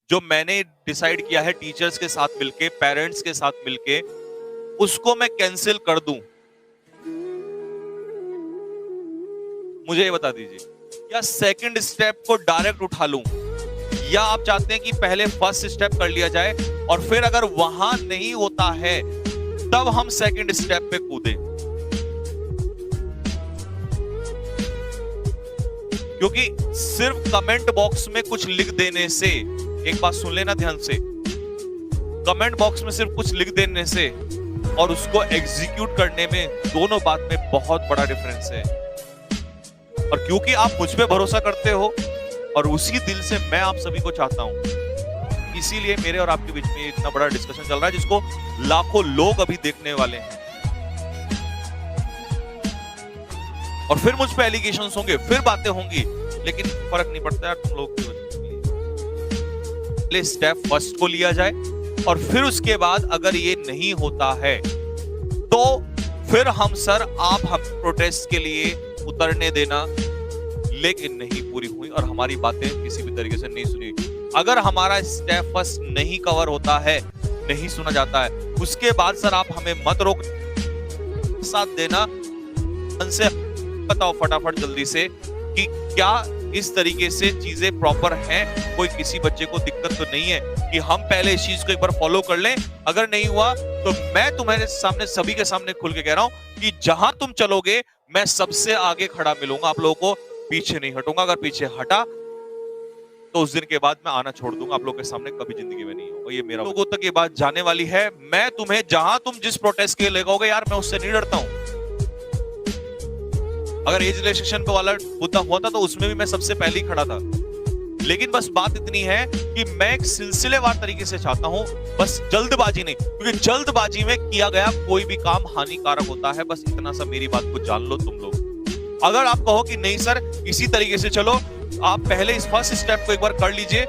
जो मैंने डिसाइड किया है टीचर्स के साथ मिलके, पेरेंट्स के साथ मिलके, उसको मैं कैंसिल कर दूं? मुझे ये बता दीजिए। या सेकंड स्टेप को डायरेक्ट उठा लूं? या आप चाहते हैं कि पहले फर्स्ट स्टेप कर लिया जाए और फिर अगर वहां नहीं होता है तब हम सेकंड स्टेप पे कूदें? क्योंकि सिर्फ कमेंट बॉक्स में कुछ लिख देने से, एक बात सुन लेना ध्यान से, कमेंट बॉक्स में सिर्फ कुछ लिख देने से और उसको एग्जीक्यूट करने में, दोनों बात में बहुत बड़ा डिफरेंस है। और क्योंकि आप मुझ पे भरोसा करते हो और उसी दिल से मैं आप सभी को चाहता हूं, इसीलिए मेरे और आपके बीच में इतना बड़ा डिस्कशन चल रहा है जिसको लाखों लोग अभी देखने वाले हैं। और फिर मुझ पे एलिगेशंस होंगे, फिर बातें होंगी, लेकिन फर्क नहीं पड़ता यार, तुम लोग पहले स्टेप फर्स्ट को लिया जाए और फिर उसके बाद अगर ये नहीं होता है तो फिर हम प्रोटेस्ट के लिए उतरने देना। लेकिन नहीं पूरी हुई और हमारी बातें किसी भी तरीके से नहीं सुनी। अगर हमारा स्टेप फर्स्ट नहीं कवर होता है, नहीं सुना जाता है, उसके बाद सर आप हमें मत रोक, साथ देना। उनसे बताओ फटाफट जल्दी से कि क्या इस तरीके से चीजें प्रॉपर हैं, कोई किसी बच्चे को दिक्कत तो नहीं है कि हम पहले इस चीज को एक बार फॉलो कर लें। अगर नहीं हुआ तो मैं तुम्हारे सामने, सभी के सामने खुल के कह रहा हूं कि जहां तुम चलोगे मैं सबसे आगे खड़ा मिलूंगा, आप लोगों को पीछे नहीं हटूंगा। अगर पीछे हटा तो उस दिन के बाद मैं आना छोड़ दूंगा, आप लोगों के सामने कभी जिंदगी में नहीं होगा। ये मेरा लोगों तक ये बात जाने वाली है। मैं तुम्हें जहां तुम जिस प्रोटेस्ट के लिए लगाओगे यार, मैं उससे नहीं डरता हूं। अगर एज रिलैक्सेशन पे वाला मुद्दा हुआ था तो उसमें भी मैं सबसे पहले ही खड़ा था। लेकिन बस बात इतनी है कि मैं एक सिलसिलेवार तरीके से चाहता हूं, बस जल्दबाजी नहीं, क्योंकि जल्दबाजी में किया गया कोई भी काम हानिकारक होता है। बस इतना सा मेरी बात को जान लो तुम लोग। अगर आप कहो कि नहीं सर इसी तरीके से चलो, आप पहले इस फर्स्ट स्टेप को एक बार कर लीजिए,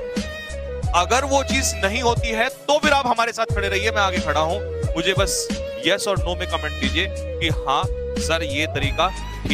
अगर वो चीज नहीं होती है तो फिर आप हमारे साथ खड़े रहिए, मैं आगे खड़ा हूं। मुझे बस यस और नो में कमेंट कीजिए कि हाँ सर ये तरीका ठीक